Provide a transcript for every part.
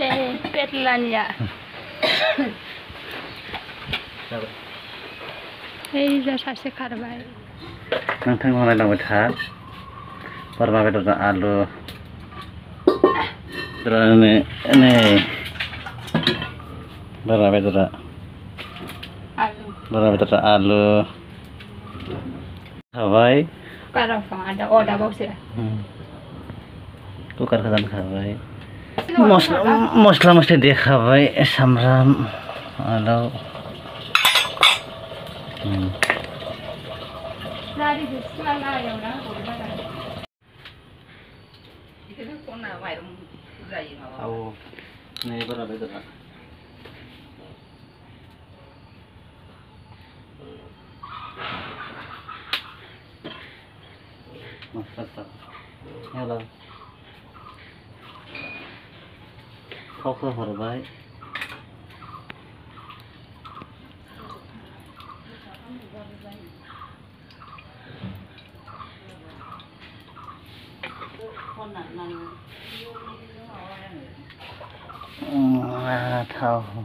Petlan ya. Hei, जा सासे खारबाय. नोंथां नायलांबाय था. बोरमा बेदरजों आलु. Ini boरमा बेदर आलु. खाबाय. Kukarang ada order box ya. Kukar khatan खाबाय. मस्ला मस्ली देखाबाय सामब्राम आलु. Oh, ini berapa itu Pak? Mantap. Halo. Kau ke Horbai? Tahu.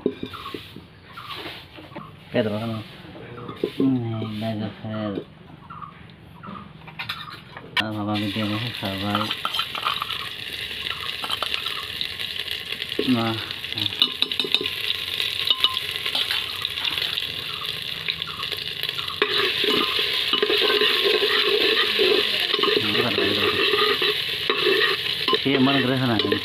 Pedro kan? Ini lagi Pedro. Apa video mau sahabat? Nah. Iya mana gerah nak ni?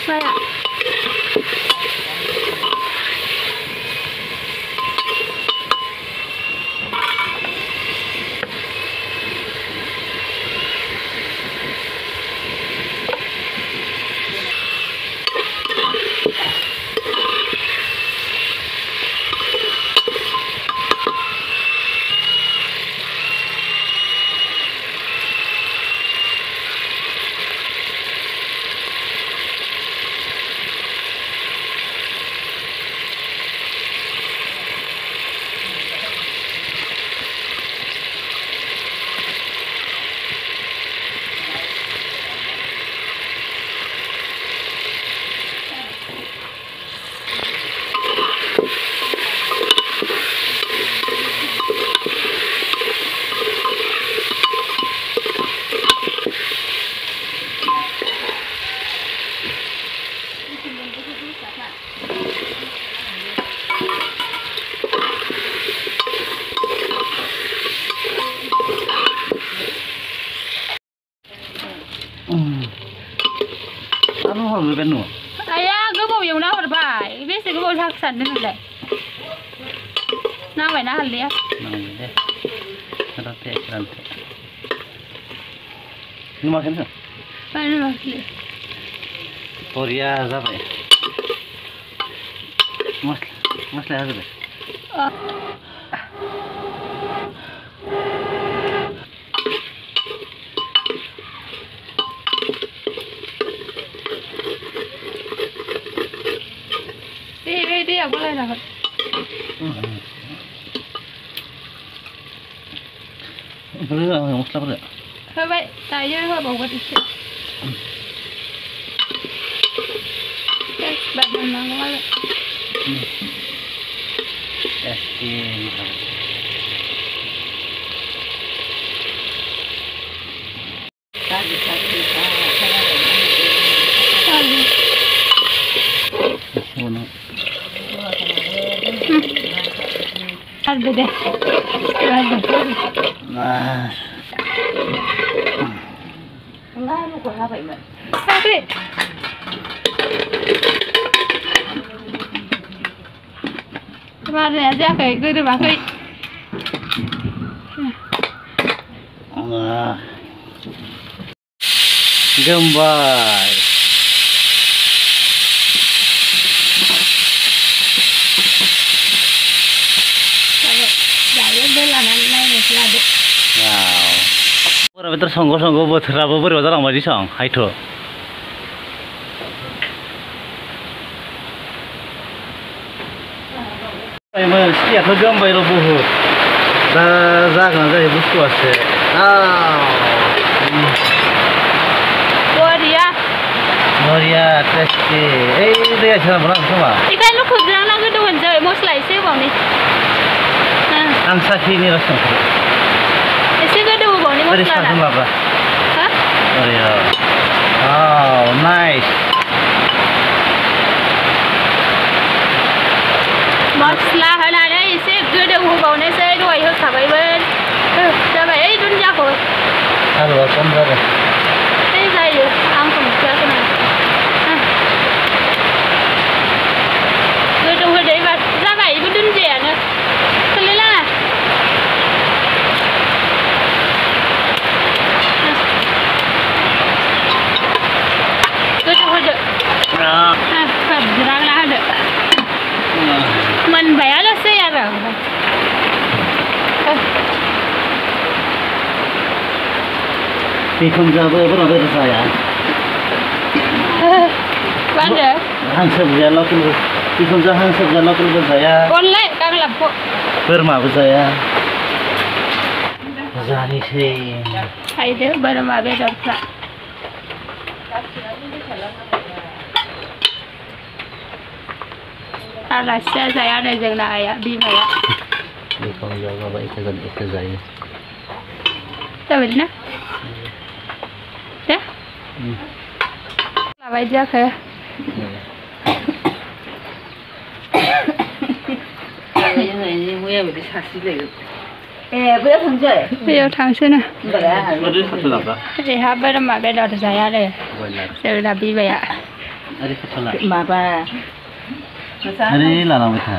Saya. Anu hal lebih nu. Ayah, gue mau yang nak berbai. Biasa gue mau saksan dulu deh. Nah, mana hal dia? Nah, deh. Nanti. Ini makan tak? Mana makan? Korea apa ya? Mas lihat dulu. Dia boleh dapat. Boleh tak? Mustahil boleh. Baik, saya bawa buat itu. Badan mana? Eskin. Ada deh. Nah. Enggak, lu kok apa ini? Tapi. बारनाया जायाखै गोरोबाखै गोमबाय जायो बेलानानै नायनोसै लादो बोरमा बेदर संगौ संगौ बोथोराबो बोरैबा जालांबाय दिसं हायथ' सियाथ' गोमबायल' बुहुद दा जागोन जायो बुस्थुआसो बरिया टेस्टि ओइ दैया सोनांगौ नांगौ खोमा बेखायनो खुद्रांना गोदौ होनसै मस्ला एसे होबावनि आं साखिनि र' संख्रि एसे गोदौ होबावनि मस्ला माबा बरिया नाइस मस्ला होनानै एसे गोदौ होबावनोसै दहाय होखाबायमोन जाबाय ओइ दुन्दियाखौ आलुआ खम जाबाय ओइ जायो आंखौ नुखायाखै गोदौ होदो एबार जाबाय बेबो दुन्दियानो खोलैलाङा गोदौ होदो खोबज्रांना होदो मोनबायाल'सै आरो बिखुनजोआबो बोरमा बेदर जाया मा होनदों हांसो बुजाया लकेल बिखुनजोआ हांसो बुजाया लकेलबो जाया अनलाय गांलाबखौ बोरमाबो जाया जानोसै खायदो बोरमा बेदरफ्रा आलासिया जाया नै जोंना आइया बिमाया बिखुनजोआबो एखे जायो जाबाय ना दे माबायदि जाखो बैयाव थांसै ना बेहा बोरमा बेदर जाया आरो जोंना बिमाया माबा ओरै लालांबाय था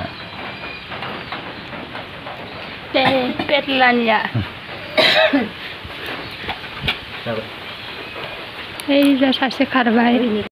दे पेटलानिया ओइ जा सासे खारबाय